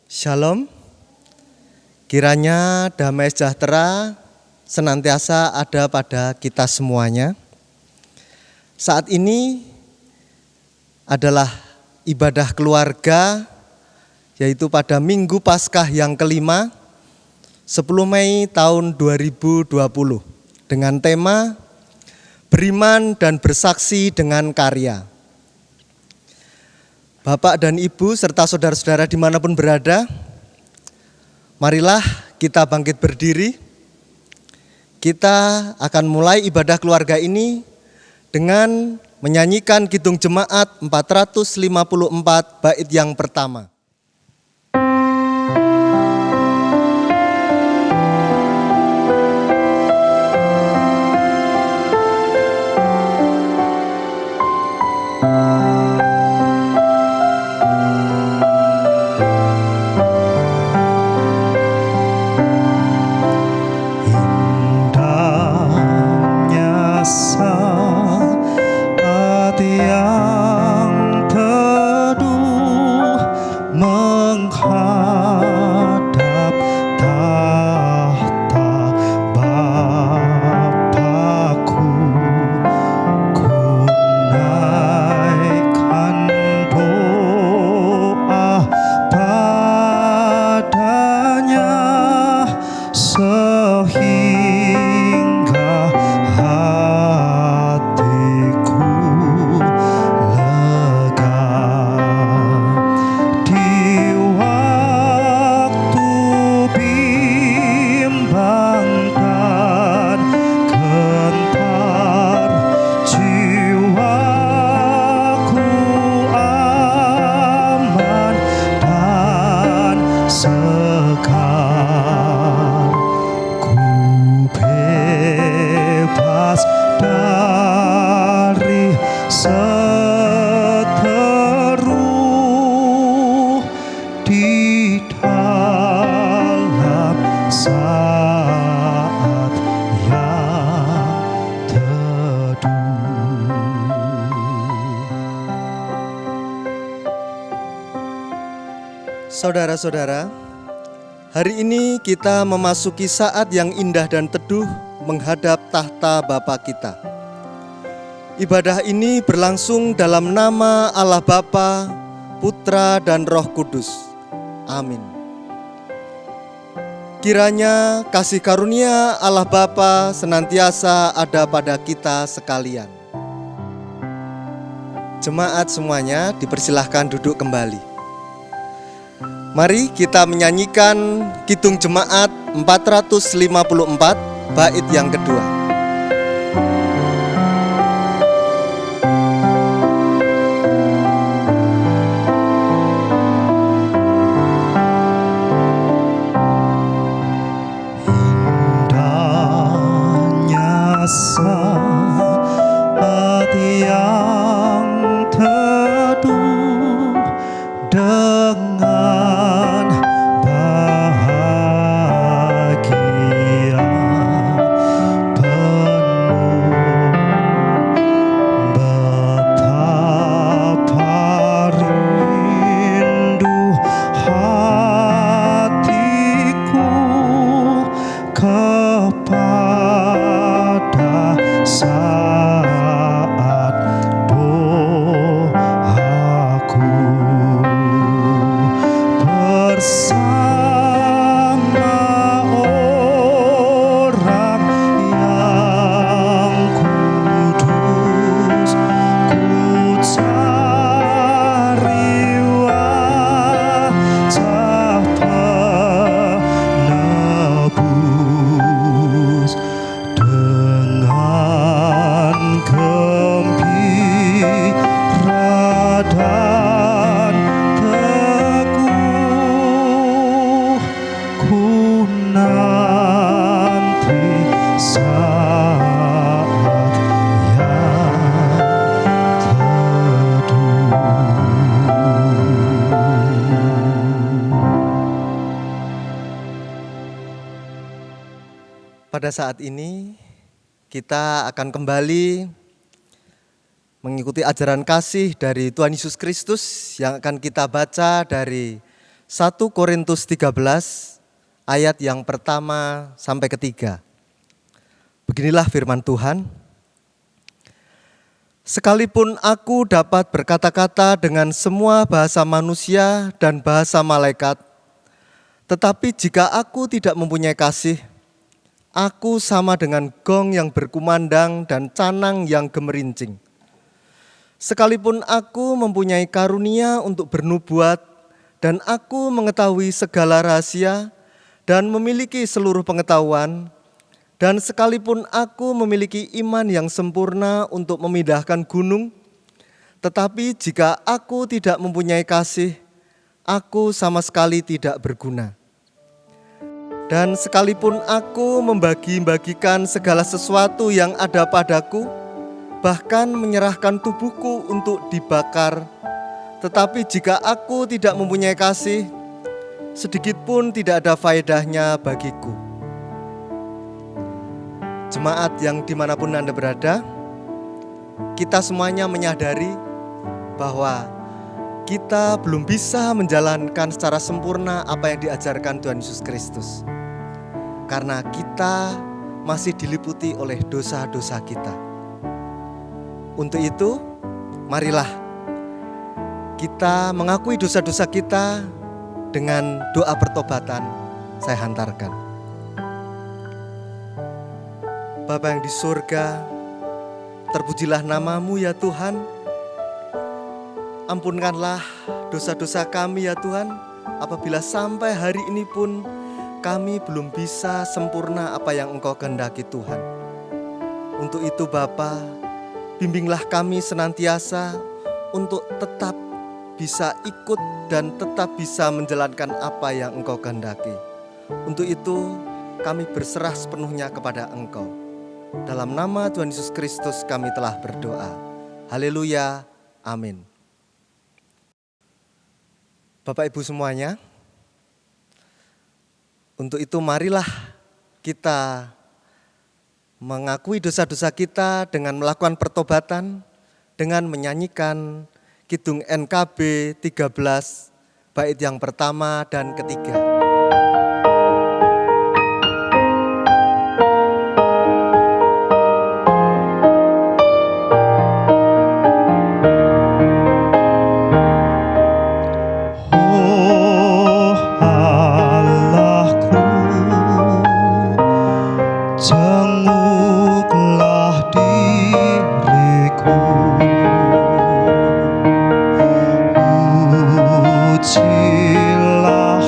Shalom, kiranya damai sejahtera senantiasa ada pada kita semuanya. Saat ini adalah ibadah keluarga, yaitu pada Minggu Paskah yang kelima, 10 Mei tahun 2020, dengan tema Beriman dan Bersaksi dengan Karya. Bapak dan Ibu serta saudara-saudara dimanapun berada, marilah kita bangkit berdiri. Kita akan mulai ibadah keluarga ini dengan menyanyikan Kidung Jemaat 454 bait yang pertama. Saudara-saudara, hari ini kita memasuki saat yang indah dan teduh menghadap tahta Bapa kita. Ibadah ini berlangsung dalam nama Allah Bapa, Putra dan Roh Kudus. Amin. Kiranya kasih karunia Allah Bapa senantiasa ada pada kita sekalian. Jemaat semuanya dipersilahkan duduk kembali. Mari kita menyanyikan Kidung Jemaat 454 bait yang kedua. Indahnya saat yang teduh dengan Pada saat ini kita akan kembali mengikuti ajaran kasih dari Tuhan Yesus Kristus yang akan kita baca dari 1 Korintus 13 ayat yang pertama sampai ketiga. Beginilah firman Tuhan. Sekalipun aku dapat berkata-kata dengan semua bahasa manusia dan bahasa malaikat, tetapi jika aku tidak mempunyai kasih, aku sama dengan gong yang berkumandang dan canang yang gemerincing. Sekalipun aku mempunyai karunia untuk bernubuat dan aku mengetahui segala rahasia dan memiliki seluruh pengetahuan, dan sekalipun aku memiliki iman yang sempurna untuk memindahkan gunung, tetapi jika aku tidak mempunyai kasih, aku sama sekali tidak berguna. Dan sekalipun aku membagi-bagikan segala sesuatu yang ada padaku, bahkan menyerahkan tubuhku untuk dibakar, tetapi jika aku tidak mempunyai kasih, sedikit pun tidak ada faedahnya bagiku. Jemaat yang dimanapun Anda berada, kita semuanya menyadari bahwa kita belum bisa menjalankan secara sempurna apa yang diajarkan Tuhan Yesus Kristus. Karena kita masih diliputi oleh dosa-dosa kita. Untuk itu, marilah kita mengakui dosa-dosa kita dengan doa pertobatan. Saya hantarkan. Bapa yang di surga, terpujilah nama-Mu ya Tuhan. Ampunkanlah dosa-dosa kami ya Tuhan, apabila sampai hari ini pun kami belum bisa sempurna apa yang Engkau kehendaki Tuhan. Untuk itu Bapa, bimbinglah kami senantiasa untuk tetap bisa ikut dan tetap bisa menjalankan apa yang Engkau kehendaki. Untuk itu kami berserah sepenuhnya kepada Engkau. Dalam nama Tuhan Yesus Kristus kami telah berdoa. Haleluya, amin. Bapak Ibu semuanya, untuk itu marilah kita mengakui dosa-dosa kita dengan melakukan pertobatan, dengan menyanyikan Kidung NKB 13 bait yang pertama dan ketiga. Ujilah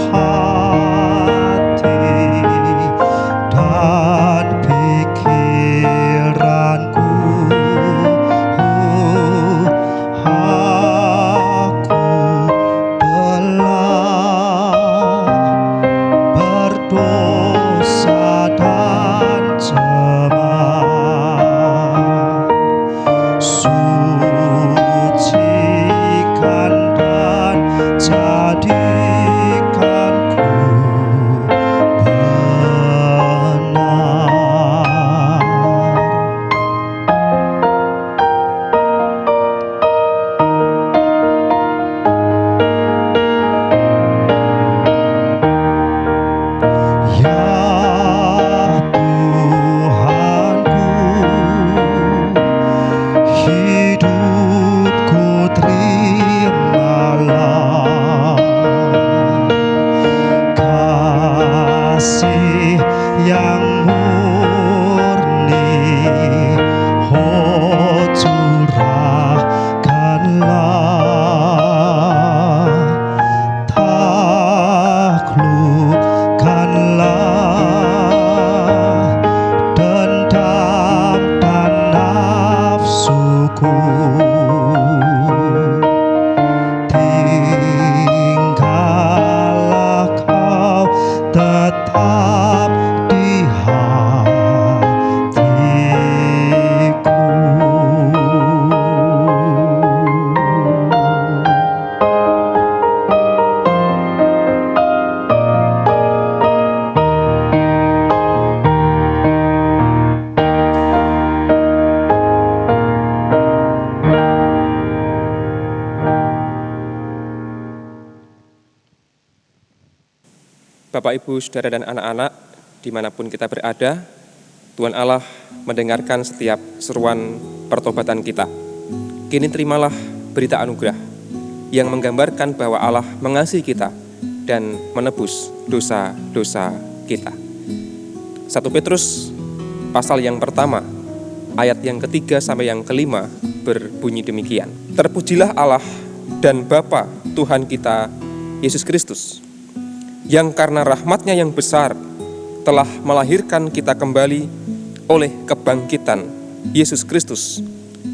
Bapak, Ibu, Saudara, dan anak-anak, dimanapun kita berada, Tuhan Allah mendengarkan setiap seruan pertobatan kita. Kini terimalah berita anugerah yang menggambarkan bahwa Allah mengasihi kita dan menebus dosa-dosa kita. 1 Petrus pasal yang pertama, ayat yang ketiga sampai yang kelima berbunyi demikian. Terpujilah Allah dan Bapa Tuhan kita Yesus Kristus, yang karena rahmat-Nya yang besar telah melahirkan kita kembali oleh kebangkitan Yesus Kristus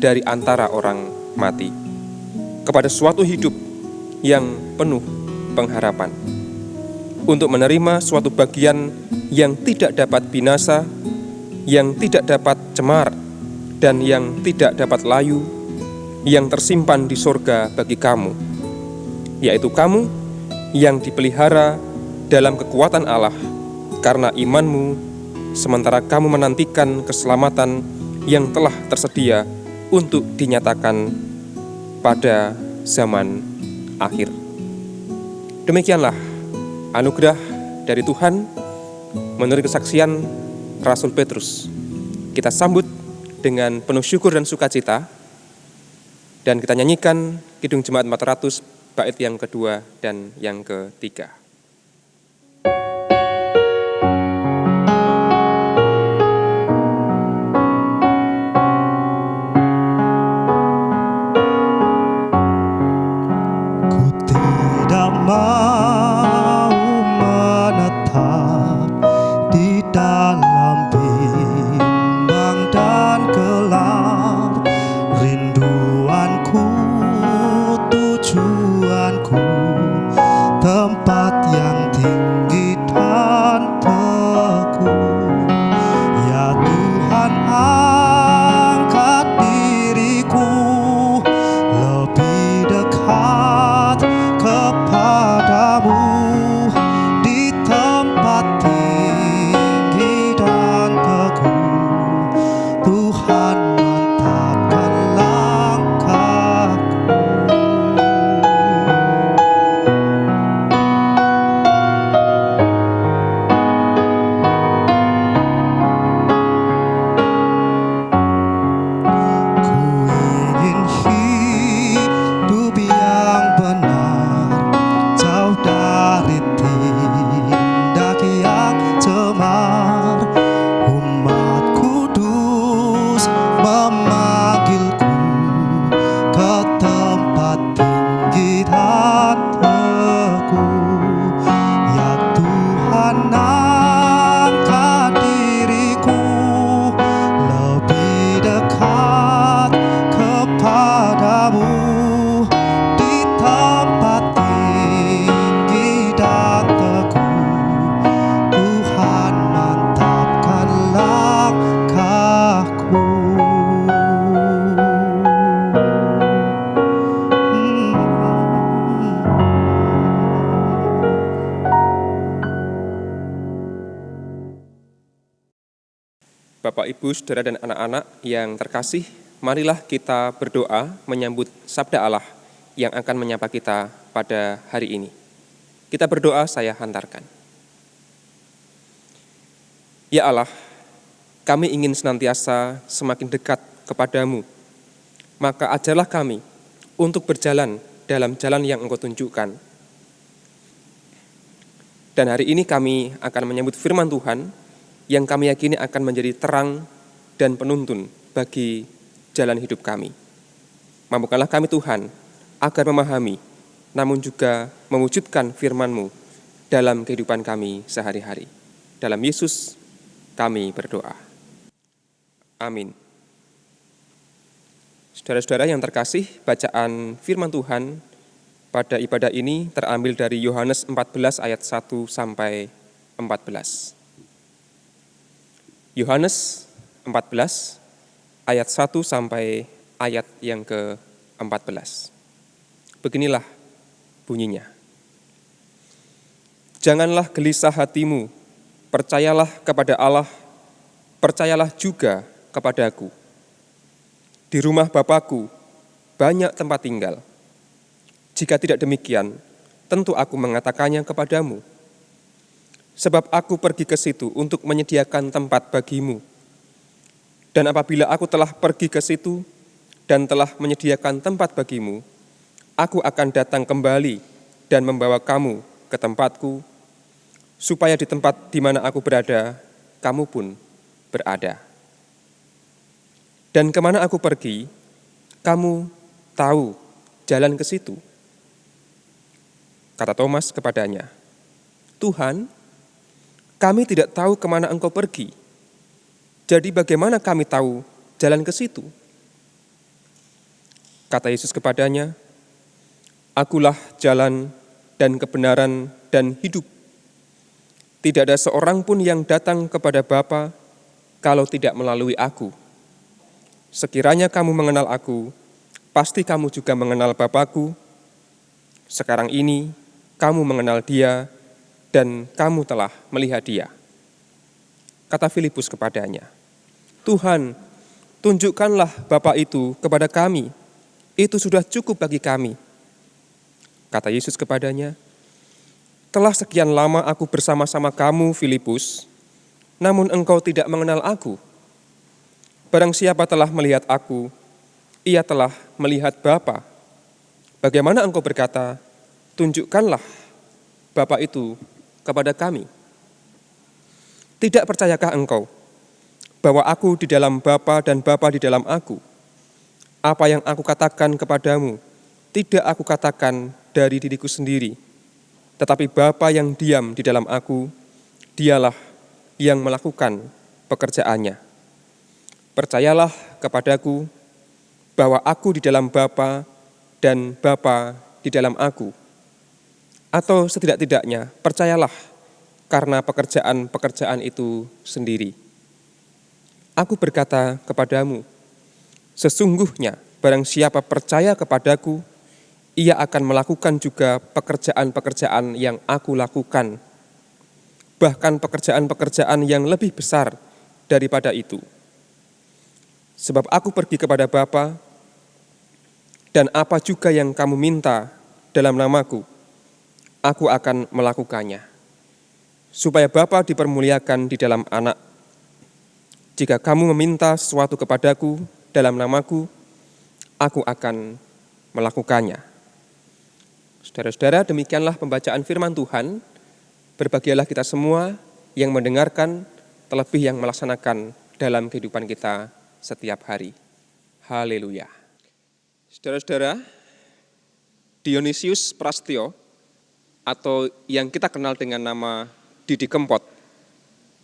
dari antara orang mati, kepada suatu hidup yang penuh pengharapan, untuk menerima suatu bagian yang tidak dapat binasa, yang tidak dapat cemar, dan yang tidak dapat layu, yang tersimpan di sorga bagi kamu, yaitu kamu yang dipelihara dalam kekuatan Allah karena imanmu, sementara kamu menantikan keselamatan yang telah tersedia untuk dinyatakan pada zaman akhir. Demikianlah anugerah dari Tuhan menurut kesaksian Rasul Petrus. Kita sambut dengan penuh syukur dan sukacita, dan kita nyanyikan Kidung Jemaat 400 bait yang kedua dan yang ketiga. Ku tidak mau menetap di dalam bimbang dan gelap. Rinduanku, tujuanku, tempat yang tinggi dan teguh. Ya Tuhan, angkat diriku lebih dekat kepadamu di tempat tinggi dan teguh. Tuhan, mantapkan langkahku. Ku ingin hidup yang benar, jauh dari tindak yang cemar. Umat kudus memanggilku ke tempat tinggi dan teguh. Ya Tuhan, angkat diriku lebih dekat kepadamu di tempat tinggi dan teguh. Tuhan, mantapkan langkahku. Bapak, Ibu, Saudara, dan anak-anak yang terkasih, marilah kita berdoa menyambut sabda Allah yang akan menyapa kita pada hari ini. Kita berdoa, saya hantarkan. Ya Allah, kami ingin senantiasa semakin dekat kepadamu, maka ajarlah kami untuk berjalan dalam jalan yang Engkau tunjukkan. Dan hari ini kami akan menyambut firman Tuhan yang kami yakini akan menjadi terang dan penuntun bagi jalan hidup kami. Mampukanlah kami Tuhan agar memahami, namun juga mewujudkan firman-Mu dalam kehidupan kami sehari-hari. Dalam Yesus kami berdoa. Amin. Saudara-saudara yang terkasih, bacaan firman Tuhan pada ibadah ini terambil dari Yohanes 14 ayat 1 sampai 14. Yohanes 14 ayat 1 sampai ayat yang ke-14. Beginilah bunyinya. Janganlah gelisah hatimu, percayalah kepada Allah, percayalah juga kepadaku. Di rumah Bapa-Ku banyak tempat tinggal. Jika tidak demikian, tentu aku mengatakannya kepadamu. Sebab aku pergi ke situ untuk menyediakan tempat bagimu. Dan apabila aku telah pergi ke situ dan telah menyediakan tempat bagimu, aku akan datang kembali dan membawa kamu ke tempatku, supaya di tempat di mana aku berada, kamu pun berada. Dan kemana aku pergi, kamu tahu jalan ke situ. Kata Thomas kepadanya, Tuhan, kami tidak tahu kemana engkau pergi. Jadi bagaimana kami tahu jalan ke situ? Kata Yesus kepadanya, Akulah jalan dan kebenaran dan hidup. Tidak ada seorang pun yang datang kepada Bapa kalau tidak melalui aku. Sekiranya kamu mengenal aku, pasti kamu juga mengenal Bapa-Ku. Sekarang ini kamu mengenal Dia dan kamu telah melihat Dia. Kata Filipus kepadanya, Tuhan, tunjukkanlah Bapa itu kepada kami. Itu sudah cukup bagi kami. Kata Yesus kepadanya, telah sekian lama aku bersama-sama kamu, Filipus, namun engkau tidak mengenal aku. Barang siapa telah melihat aku, ia telah melihat Bapa. Bagaimana engkau berkata, tunjukkanlah Bapa itu kepada kami? Tidak percayakah engkau bahwa aku di dalam Bapa dan Bapa di dalam aku? Apa yang aku katakan kepadamu, tidak aku katakan dari diriku sendiri, tetapi Bapa yang diam di dalam aku, dialah yang melakukan pekerjaannya. Percayalah kepadaku bahwa aku di dalam Bapa dan Bapa di dalam aku. Atau setidak-tidaknya percayalah karena pekerjaan-pekerjaan itu sendiri. Aku berkata kepadamu, sesungguhnya barang siapa percaya kepadaku, ia akan melakukan juga pekerjaan-pekerjaan yang aku lakukan. Bahkan pekerjaan-pekerjaan yang lebih besar daripada itu. Sebab aku pergi kepada Bapa, dan apa juga yang kamu minta dalam namaku, aku akan melakukannya, supaya Bapa dipermuliakan di dalam Anak. Jika kamu meminta sesuatu kepadaku dalam namaku, aku akan melakukannya. Saudara-saudara, demikianlah pembacaan firman Tuhan. Berbahagialah kita semua yang mendengarkan, terlebih yang melaksanakan dalam kehidupan kita setiap hari. Haleluya. Saudara-saudara, Dionysius Prastyo, atau yang kita kenal dengan nama Didi Kempot.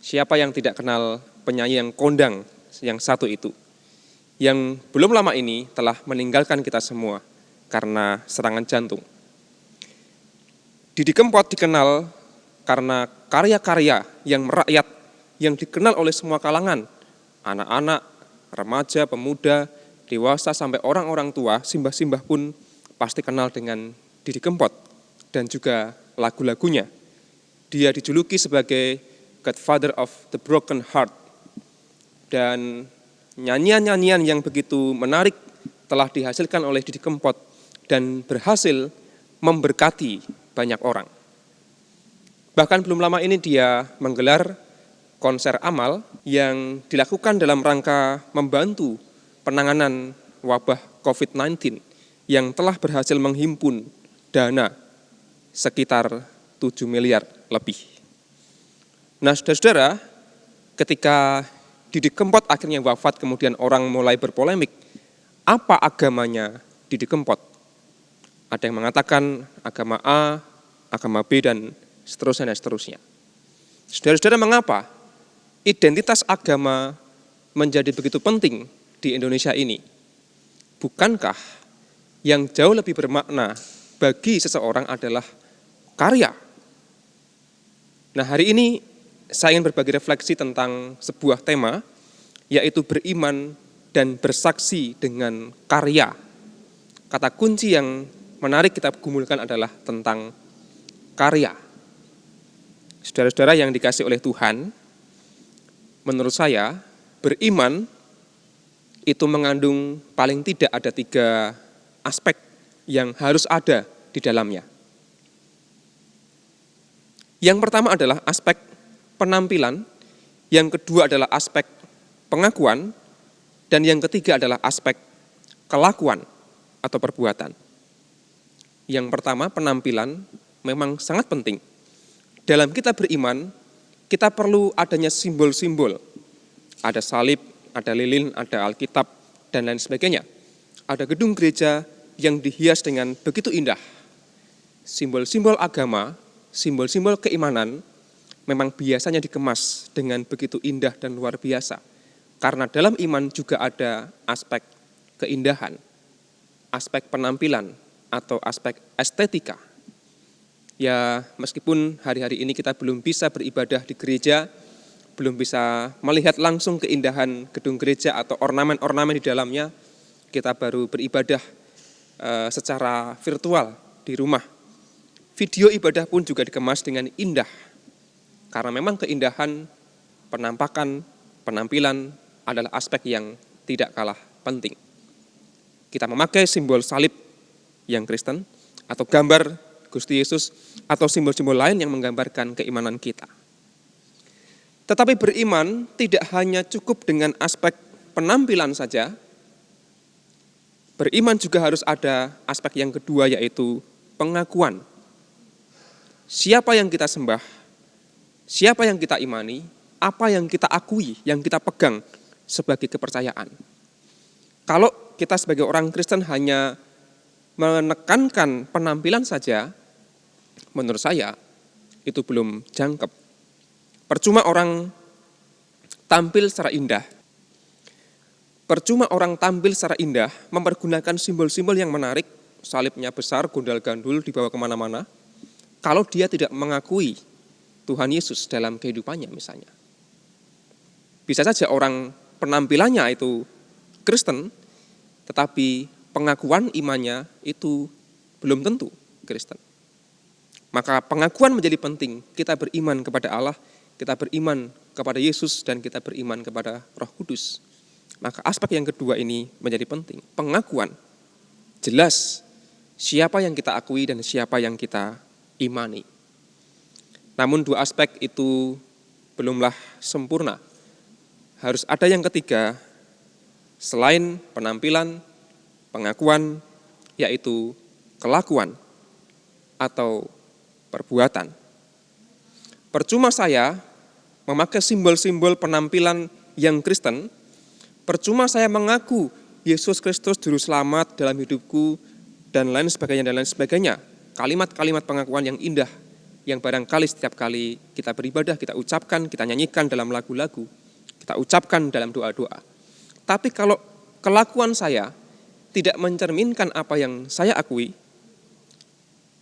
Siapa yang tidak kenal penyanyi yang kondang yang satu itu, yang belum lama ini telah meninggalkan kita semua karena serangan jantung. Didi Kempot dikenal karena karya-karya yang merakyat, yang dikenal oleh semua kalangan, anak-anak, remaja, pemuda, dewasa, sampai orang-orang tua, simbah-simbah pun pasti kenal dengan Didi Kempot dan juga lagu-lagunya. Dia dijuluki sebagai Godfather of the Broken Heart. Dan nyanyian-nyanyian yang begitu menarik telah dihasilkan oleh Didi Kempot dan berhasil memberkati banyak orang. Bahkan belum lama ini dia menggelar konser amal yang dilakukan dalam rangka membantu penanganan wabah COVID-19 yang telah berhasil menghimpun dana sekitar 7 miliar lebih. Nah, saudara-saudara, ketika Didi Kempot akhirnya wafat, kemudian orang mulai berpolemik, apa agamanya Didi Kempot? Ada yang mengatakan agama A, agama B, dan seterusnya dan seterusnya. Saudara-saudara, mengapa identitas agama menjadi begitu penting di Indonesia ini? Bukankah yang jauh lebih bermakna bagi seseorang adalah karya? Nah, hari ini saya ingin berbagi refleksi tentang sebuah tema, yaitu beriman dan bersaksi dengan karya. Kata kunci yang menarik kita gumulkan adalah tentang karya. Saudara-saudara yang dikasih oleh Tuhan, menurut saya beriman itu mengandung paling tidak ada 3 aspek yang harus ada di dalamnya. Yang pertama adalah aspek penampilan, yang kedua adalah aspek pengakuan, dan yang ketiga adalah aspek kelakuan atau perbuatan. Yang pertama, penampilan memang sangat penting. Dalam kita beriman, kita perlu adanya simbol-simbol. Ada salib, ada lilin, ada Alkitab, dan lain sebagainya. Ada gedung gereja yang dihias dengan begitu indah. Simbol-simbol agama, simbol-simbol keimanan, memang biasanya dikemas dengan begitu indah dan luar biasa. Karena dalam iman juga ada aspek keindahan, aspek penampilan, atau aspek estetika. Ya, meskipun hari-hari ini kita belum bisa beribadah di gereja, belum bisa melihat langsung keindahan gedung gereja atau ornamen-ornamen di dalamnya, kita baru beribadah secara virtual di rumah. Video ibadah pun juga dikemas dengan indah. Karena memang keindahan, penampakan, penampilan adalah aspek yang tidak kalah penting. Kita memakai simbol salib yang Kristen, atau gambar Gusti Yesus, atau simbol-simbol lain yang menggambarkan keimanan kita. Tetapi beriman tidak hanya cukup dengan aspek penampilan saja. Beriman juga harus ada aspek yang kedua, yaitu pengakuan. Siapa yang kita sembah, siapa yang kita imani, apa yang kita akui, yang kita pegang sebagai kepercayaan. Kalau kita sebagai orang Kristen hanya menekankan penampilan saja, menurut saya itu belum jangkep. Percuma orang tampil secara indah. Percuma orang tampil secara indah, mempergunakan simbol-simbol yang menarik, salibnya besar, gondal-gandul, dibawa kemana-mana, kalau dia tidak mengakui Tuhan Yesus dalam kehidupannya misalnya. Bisa saja orang penampilannya itu Kristen, tetapi pengakuan imannya itu belum tentu Kristen. Maka pengakuan menjadi penting. Kita beriman kepada Allah, kita beriman kepada Yesus, dan kita beriman kepada Roh Kudus. Maka aspek yang kedua ini menjadi penting. Pengakuan. Jelas siapa yang kita akui dan siapa yang kita imani. Namun dua aspek itu belumlah sempurna. Harus ada yang ketiga, selain penampilan, pengakuan, yaitu kelakuan atau perbuatan. Percuma saya memakai simbol-simbol penampilan yang Kristen, percuma saya mengaku Yesus Kristus Juru Selamat dalam hidupku, dan lain sebagainya. Kalimat-kalimat pengakuan yang indah, yang barangkali setiap kali kita beribadah, kita ucapkan, kita nyanyikan dalam lagu-lagu, kita ucapkan dalam doa-doa. Tapi kalau kelakuan saya tidak mencerminkan apa yang saya akui,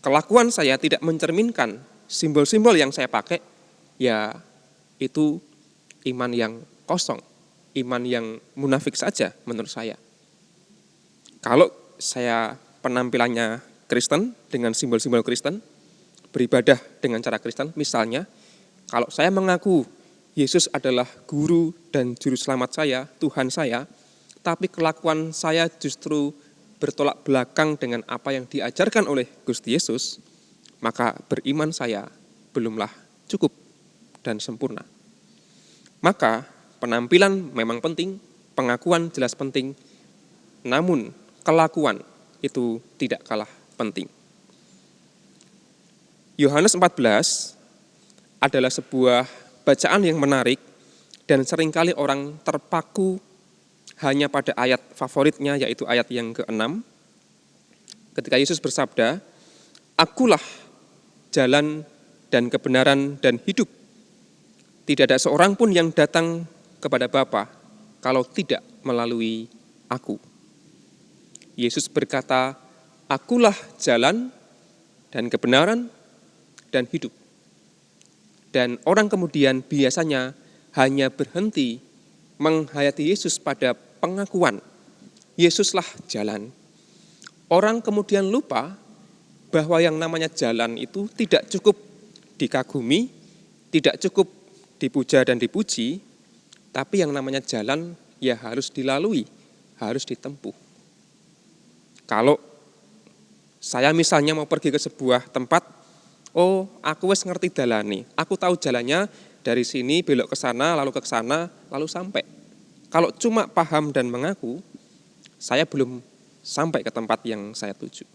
kelakuan saya tidak mencerminkan simbol-simbol yang saya pakai, ya itu iman yang kosong, iman yang munafik saja menurut saya. Kalau saya penampilannya Kristen dengan simbol-simbol Kristen, beribadah dengan cara Kristen, misalnya kalau saya mengaku Yesus adalah guru dan juru selamat saya, Tuhan saya, tapi kelakuan saya justru bertolak belakang dengan apa yang diajarkan oleh Gusti Yesus, maka beriman saya belumlah cukup dan sempurna. Maka penampilan memang penting, pengakuan jelas penting, namun kelakuan itu tidak kalah penting. Yohanes 14 adalah sebuah bacaan yang menarik dan seringkali orang terpaku hanya pada ayat favoritnya, yaitu ayat yang ke-6. Ketika Yesus bersabda, "Akulah jalan dan kebenaran dan hidup. Tidak ada seorang pun yang datang kepada Bapa kalau tidak melalui aku." Yesus berkata, "Akulah jalan dan kebenaran dan hidup." Dan orang kemudian biasanya hanya berhenti menghayati Yesus pada pengakuan, Yesuslah jalan. Orang kemudian lupa bahwa yang namanya jalan itu tidak cukup dikagumi, tidak cukup dipuja dan dipuji, tapi yang namanya jalan ya harus dilalui, harus ditempuh. Kalau saya misalnya mau pergi ke sebuah tempat Oh, aku wis ngerti dalane. Aku tahu jalannya dari sini belok ke sana, lalu ke sana, lalu sampai. Kalau cuma paham dan mengaku, saya belum sampai ke tempat yang saya tuju.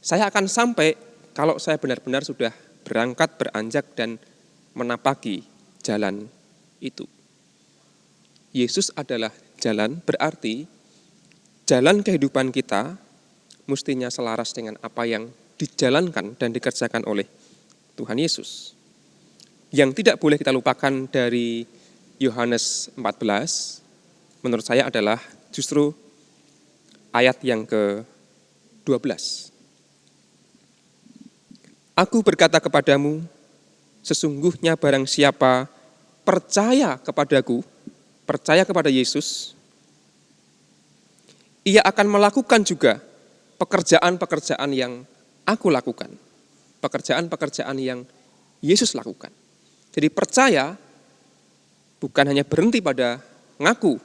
Saya akan sampai kalau saya benar-benar sudah berangkat, beranjak, dan menapaki jalan itu. Yesus adalah jalan, berarti jalan kehidupan kita mestinya selaras dengan apa yang dijalankan dan dikerjakan oleh Tuhan Yesus. Yang tidak boleh kita lupakan dari Yohanes 14, menurut saya adalah justru ayat yang ke-12. Aku berkata kepadamu, sesungguhnya barang siapa percaya kepadaku, percaya kepada Yesus, ia akan melakukan juga pekerjaan-pekerjaan yang aku lakukan. Pekerjaan-pekerjaan yang Yesus lakukan. Jadi percaya bukan hanya berhenti pada ngaku.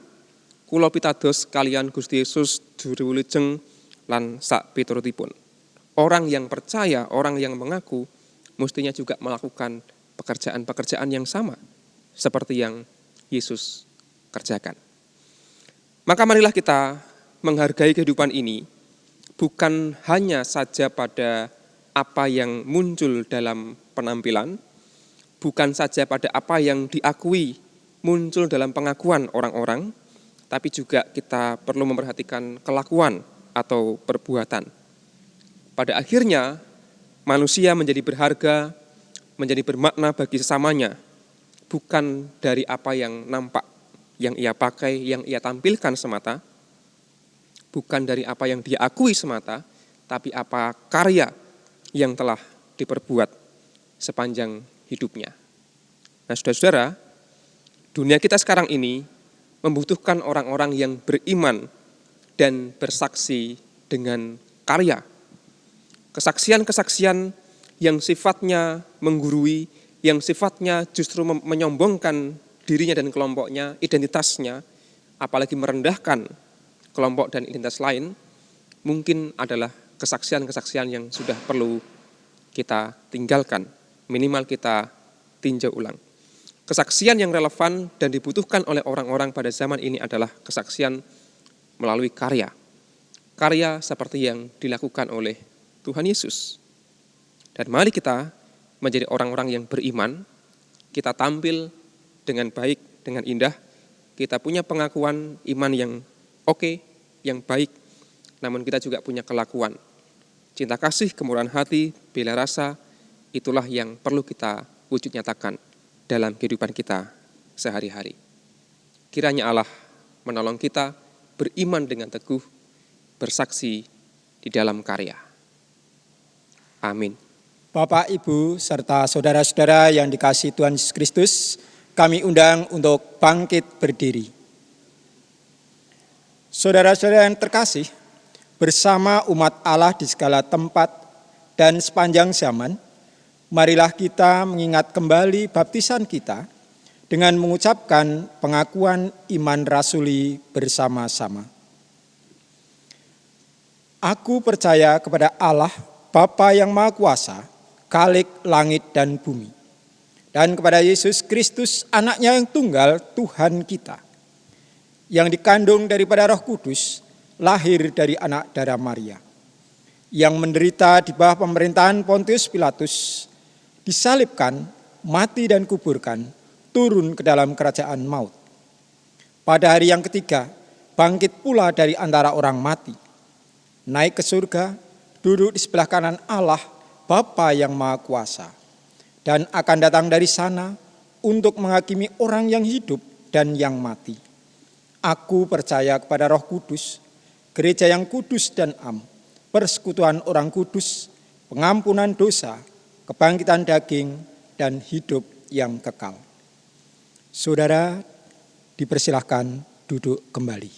Kula pitados kalian Gusti Yesus juru wilujeng lan sak piturutipun. Orang yang percaya, orang yang mengaku, mestinya juga melakukan pekerjaan-pekerjaan yang sama seperti yang Yesus kerjakan. Maka marilah kita menghargai kehidupan ini bukan hanya saja pada apa yang muncul dalam penampilan, bukan saja pada apa yang diakui muncul dalam pengakuan orang-orang, tapi juga kita perlu memperhatikan kelakuan atau perbuatan. Pada akhirnya, manusia menjadi berharga, menjadi bermakna bagi sesamanya, bukan dari apa yang nampak, yang ia pakai, yang ia tampilkan semata, bukan dari apa yang dia akui semata, tapi apa karya yang telah diperbuat sepanjang hidupnya. Nah, saudara-saudara, dunia kita sekarang ini membutuhkan orang-orang yang beriman dan bersaksi dengan karya. Kesaksian-kesaksian yang sifatnya menggurui, yang sifatnya justru menyombongkan dirinya dan kelompoknya, identitasnya, apalagi merendahkan kelompok dan identitas lain, mungkin adalah kesaksian-kesaksian yang sudah perlu kita tinggalkan, minimal kita tinjau ulang. Kesaksian yang relevan dan dibutuhkan oleh orang-orang pada zaman ini adalah kesaksian melalui karya. Karya seperti yang dilakukan oleh Tuhan Yesus. Dan mari kita menjadi orang-orang yang beriman, kita tampil dengan baik, dengan indah, kita punya pengakuan iman yang oke, yang baik, namun kita juga punya kelakuan. Cinta kasih, kemurahan hati, bela rasa, itulah yang perlu kita wujud nyatakan dalam kehidupan kita sehari-hari. Kiranya Allah menolong kita beriman dengan teguh, bersaksi di dalam karya. Amin. Bapak, Ibu, serta saudara-saudara yang dikasihi Tuhan Yesus Kristus, kami undang untuk bangkit berdiri. Saudara-saudara yang terkasih, bersama umat Allah di segala tempat dan sepanjang zaman, marilah kita mengingat kembali baptisan kita dengan mengucapkan pengakuan iman rasuli bersama-sama. Aku percaya kepada Allah, Bapa yang Maha Kuasa, Khalik langit dan bumi, dan kepada Yesus Kristus, anaknya yang tunggal, Tuhan kita, yang dikandung daripada Roh Kudus, lahir dari anak darah Maria, yang menderita di bawah pemerintahan Pontius Pilatus, disalibkan, mati dan kuburkan, turun ke dalam kerajaan maut. Pada hari yang ketiga, bangkit pula dari antara orang mati, naik ke surga, duduk di sebelah kanan Allah, Bapa yang Maha Kuasa, dan akan datang dari sana untuk menghakimi orang yang hidup dan yang mati. Aku percaya kepada Roh Kudus, gereja yang kudus dan am, persekutuan orang kudus, pengampunan dosa, kebangkitan daging, dan hidup yang kekal. Saudara, dipersilahkan duduk kembali.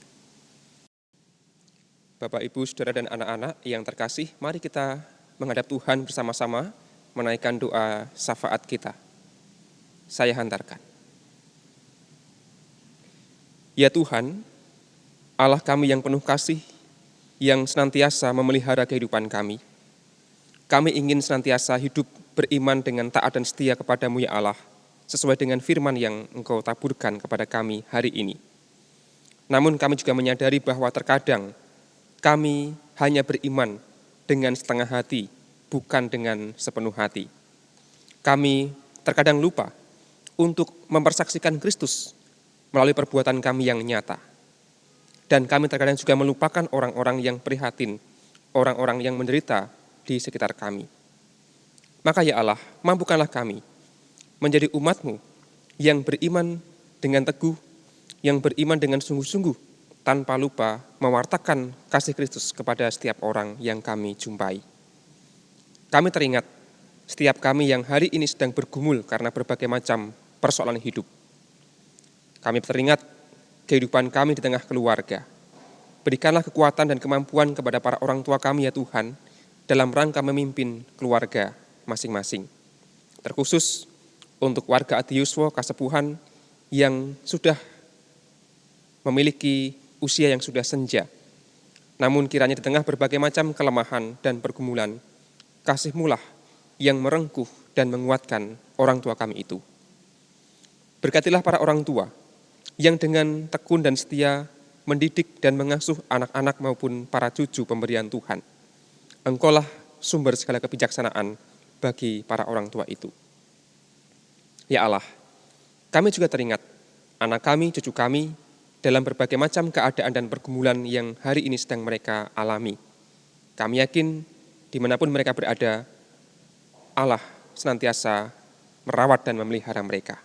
Bapak, Ibu, Saudara, dan anak-anak yang terkasih, mari kita menghadap Tuhan bersama-sama menaikkan doa syafaat kita. Saya hantarkan. Ya Tuhan, Allah kami yang penuh kasih, yang senantiasa memelihara kehidupan kami. Kami ingin senantiasa hidup beriman dengan taat dan setia kepada-Mu ya Allah, sesuai dengan firman yang Engkau taburkan kepada kami hari ini. Namun kami juga menyadari bahwa terkadang kami hanya beriman dengan setengah hati, bukan dengan sepenuh hati. Kami terkadang lupa untuk mempersaksikan Kristus melalui perbuatan kami yang nyata. Dan kami terkadang juga melupakan orang-orang yang prihatin, orang-orang yang menderita di sekitar kami. Maka ya Allah, mampukanlah kami menjadi umat-Mu yang beriman dengan teguh, yang beriman dengan sungguh-sungguh, tanpa lupa mewartakan kasih Kristus kepada setiap orang yang kami jumpai. Kami teringat setiap kami yang hari ini sedang bergumul karena berbagai macam persoalan hidup. Kami teringat kehidupan kami di tengah keluarga. Berikanlah kekuatan dan kemampuan kepada para orang tua kami ya Tuhan, dalam rangka memimpin keluarga masing-masing. Terkhusus untuk warga Adiuswo Kasepuhan yang sudah memiliki usia yang sudah senja. Namun kiranya di tengah berbagai macam kelemahan dan pergumulan, kasih-Mu lah yang merengkuh dan menguatkan orang tua kami itu. Berkatilah para orang tua yang dengan tekun dan setia mendidik dan mengasuh anak-anak maupun para cucu pemberian Tuhan. Engkaulah sumber segala kebijaksanaan bagi para orang tua itu. Ya Allah, kami juga teringat anak kami, cucu kami, dalam berbagai macam keadaan dan pergumulan yang hari ini sedang mereka alami. Kami yakin dimanapun mereka berada, Allah senantiasa merawat dan memelihara mereka.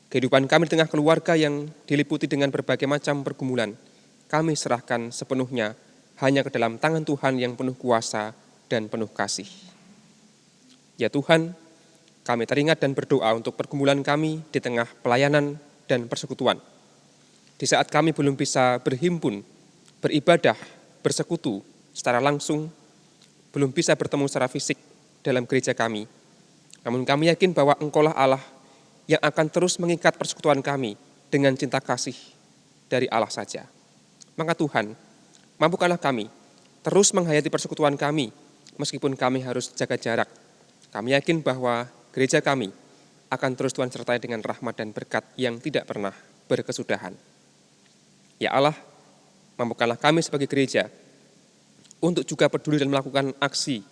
Kehidupan kami di tengah keluarga yang diliputi dengan berbagai macam pergumulan, kami serahkan sepenuhnya hanya ke dalam tangan Tuhan yang penuh kuasa dan penuh kasih. Ya Tuhan, kami teringat dan berdoa untuk pergumulan kami di tengah pelayanan dan persekutuan. Di saat kami belum bisa berhimpun, beribadah, bersekutu secara langsung, belum bisa bertemu secara fisik dalam gereja kami. Namun kami yakin bahwa Engkaulah Allah yang akan terus mengikat persekutuan kami dengan cinta kasih dari Allah saja. Maka Tuhan, mampukanlah kami terus menghayati persekutuan kami, meskipun kami harus jaga jarak. Kami yakin bahwa gereja kami akan terus Tuhan sertai dengan rahmat dan berkat yang tidak pernah berkesudahan. Ya Allah, mampukanlah kami sebagai gereja untuk juga peduli dan melakukan aksi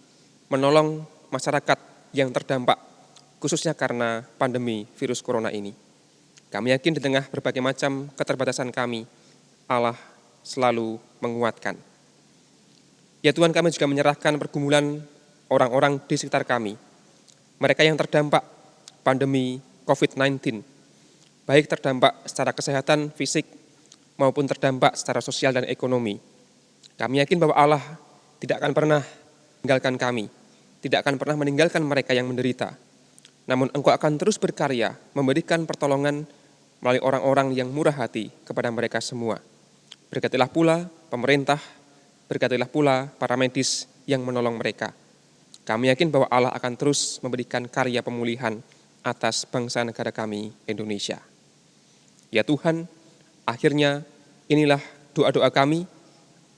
menolong masyarakat yang terdampak, khususnya karena pandemi virus corona ini. Kami yakin di tengah berbagai macam keterbatasan kami, Allah selalu menguatkan. Ya Tuhan, kami juga menyerahkan pergumulan orang-orang di sekitar kami, mereka yang terdampak pandemi COVID-19, baik terdampak secara kesehatan fisik, maupun terdampak secara sosial dan ekonomi. Kami yakin bahwa Allah tidak akan pernah meninggalkan kami, tidak akan pernah meninggalkan mereka yang menderita. Namun Engkau akan terus berkarya, memberikan pertolongan melalui orang-orang yang murah hati kepada mereka semua. Berkatilah pula pemerintah, berkatilah pula para medis yang menolong mereka. Kami yakin bahwa Allah akan terus memberikan karya pemulihan atas bangsa negara kami, Indonesia. Ya Tuhan, akhirnya inilah doa-doa kami,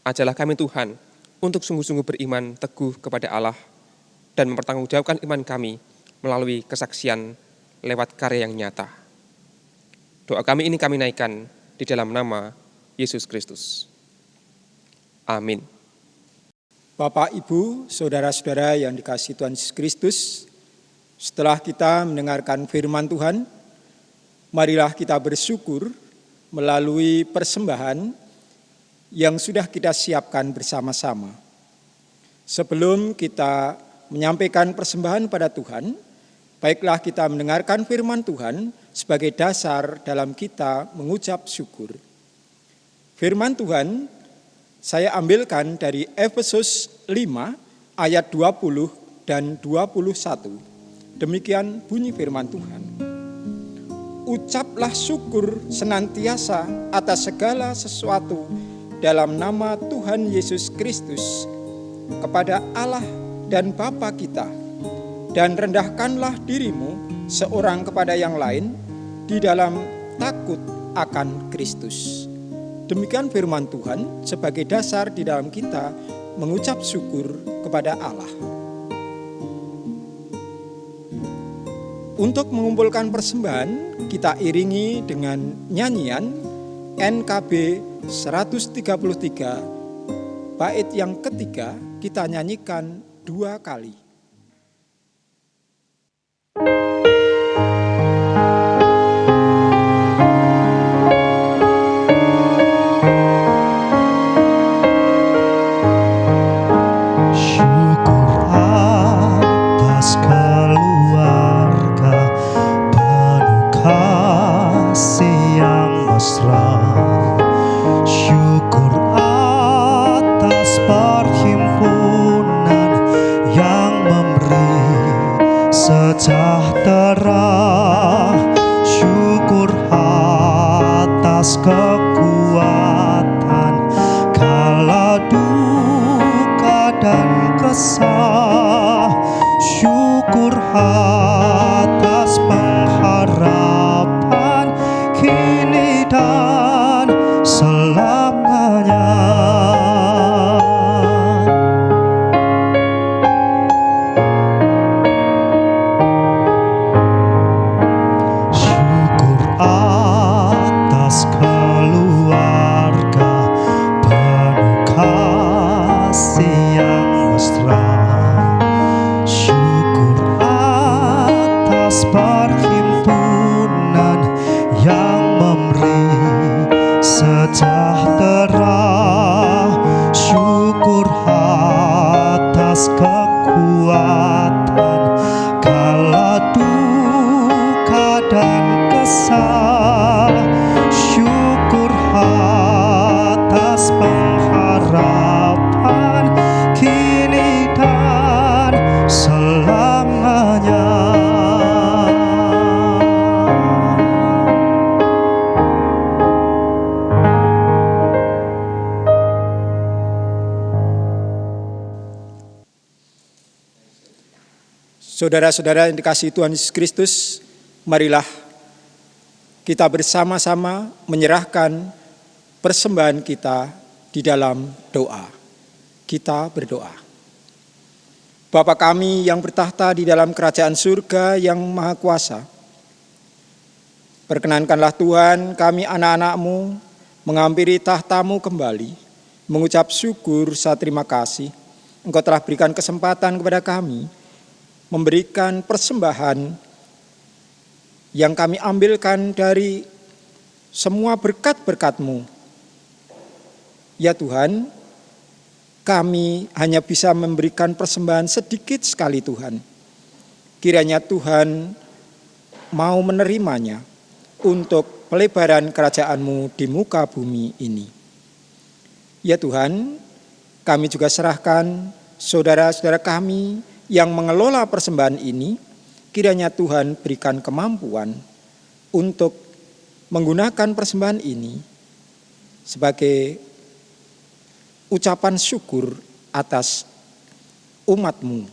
ajalah kami Tuhan untuk sungguh-sungguh beriman teguh kepada Allah dan mempertanggungjawabkan iman kami melalui kesaksian lewat karya yang nyata. Doa kami ini kami naikkan di dalam nama Yesus Kristus. Amin. Bapak, Ibu, saudara-saudara yang dikasihi Tuhan Yesus Kristus, setelah kita mendengarkan firman Tuhan, marilah kita bersyukur melalui persembahan yang sudah kita siapkan bersama-sama. Sebelum kita menyampaikan persembahan pada Tuhan, baiklah kita mendengarkan firman Tuhan sebagai dasar dalam kita mengucap syukur. Firman Tuhan saya ambilkan dari Efesus 5 ayat 20 dan 21. Demikian bunyi firman Tuhan. Ucaplah syukur senantiasa atas segala sesuatu dalam nama Tuhan Yesus Kristus kepada Allah dan Bapa kita, dan rendahkanlah dirimu seorang kepada yang lain di dalam takut akan Kristus. Demikian firman Tuhan sebagai dasar di dalam kita mengucap syukur kepada Allah. Untuk mengumpulkan persembahan, kita iringi dengan nyanyian NKB 133, bait yang ketiga kita nyanyikan 2 kali. Syukur atas keluarga penuh kasih yang mesra. Syukur atas perhimpunan yang memberi sejahtera. Syukur atas kekuatan kala duka dan kesah. Syukur atas pengharapan kini dan selamanya. Syukur atas keluarga penuh kasih yang mesra. Syukur atas perhimpunan yang memberi sejahtera. Syukur atas kekuatan kala duka dan kesah. Syukur atas pengharapan kini dan selamanya. Saudara-saudara yang dikasihi Tuhan Yesus Kristus, marilah kita bersama-sama menyerahkan persembahan kita di dalam doa. Kita berdoa. Bapa kami yang bertahta di dalam kerajaan surga yang maha kuasa, perkenankanlah Tuhan kami anak-anak-Mu menghampiri tahta-Mu kembali, mengucap syukur serta terima kasih. Engkau telah berikan kesempatan kepada kami memberikan persembahan yang kami ambilkan dari semua berkat-berkat-Mu. Ya Tuhan, kami hanya bisa memberikan persembahan sedikit sekali Tuhan. Kiranya Tuhan mau menerimanya untuk pelebaran kerajaan-Mu di muka bumi ini. Ya Tuhan, kami juga serahkan saudara-saudara kami yang mengelola persembahan ini, kiranya Tuhan berikan kemampuan untuk menggunakan persembahan ini sebagai ucapan syukur atas umat-Mu.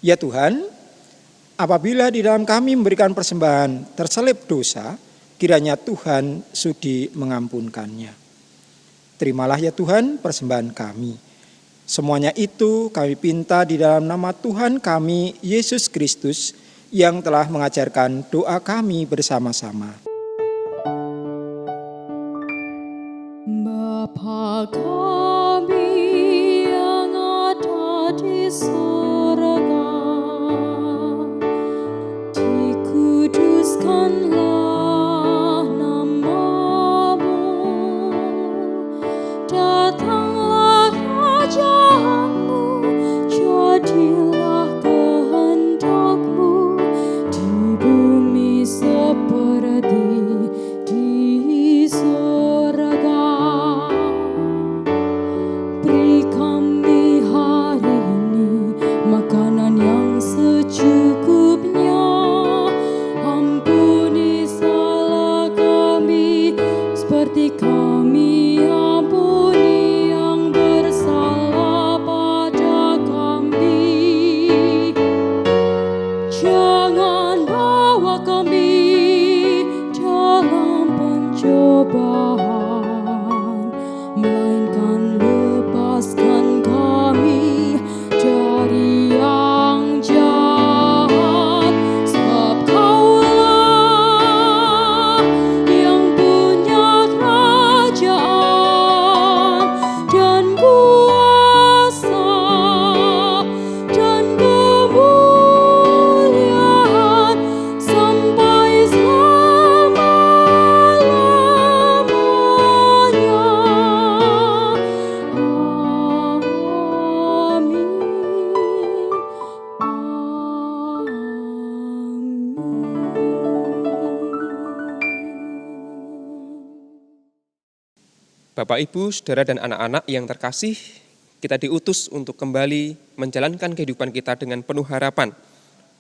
Ya Tuhan, apabila di dalam kami memberikan persembahan terselip dosa, kiranya Tuhan sudi mengampunkannya. Terimalah ya Tuhan persembahan kami. Semuanya itu kami pinta di dalam nama Tuhan kami, Yesus Kristus, yang telah mengajarkan doa kami bersama-sama. Bapa kami yang ada di surga, dikuduskanlah nama-Mu, datanglah kerajaan-Mu, jadilah kehendak-Mu di bumi seperti Bapak, Ibu, Saudara, dan anak-anak yang terkasih, kita diutus untuk kembali menjalankan kehidupan kita dengan penuh harapan.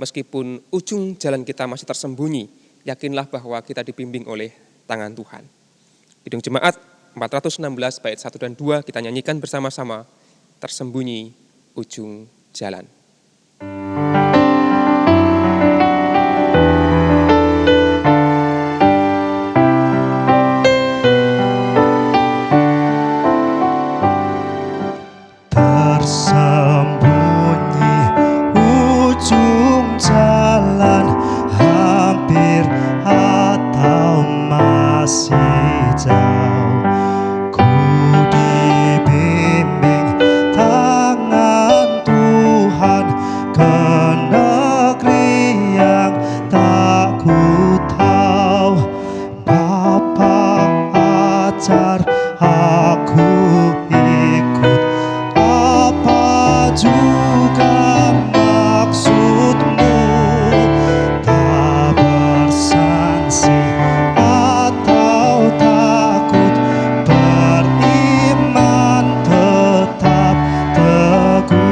Meskipun ujung jalan kita masih tersembunyi, yakinlah bahwa kita dibimbing oleh tangan Tuhan. Kidung Jemaat 416 bait 1 dan 2 kita nyanyikan bersama-sama, Tersembunyi Ujung Jalan. Tersembunyi ujung jalan, hampir atau masih jauh. Ku dibimbing tangan Tuhan ke negeri yang tak ku tahu. Bapa ajar aku ikut, apa juga maksudmu, tak bersangsi atau takut, beriman tetap teguh.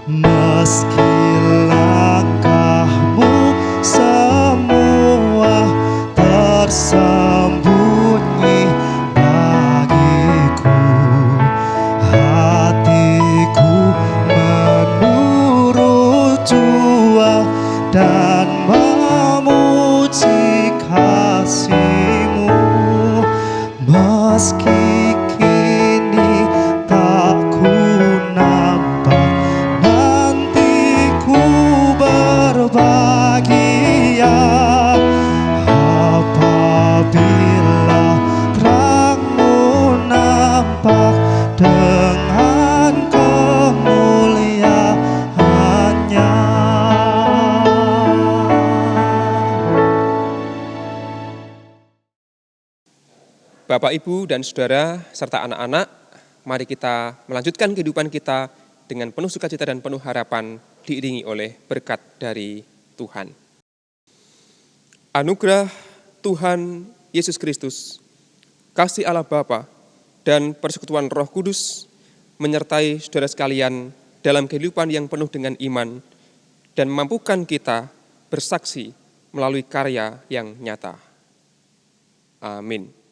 Meski langkahmu semua tersembunyi bagiku, hatiku menurut jua dan memuji kasih-Mu. Meski kini tak ku nampak, nanti ku berbahagia apabila terang-Mu nampak dengan kemuliaan-Nya. Bapak, Ibu, dan Saudara, serta anak-anak, mari kita melanjutkan kehidupan kita dengan penuh sukacita dan penuh harapan, diiringi oleh berkat dari Tuhan. Anugerah Tuhan Yesus Kristus, kasih Allah Bapa, dan persekutuan Roh Kudus menyertai saudara sekalian dalam kehidupan yang penuh dengan iman dan memampukan kita bersaksi melalui karya yang nyata. Amin.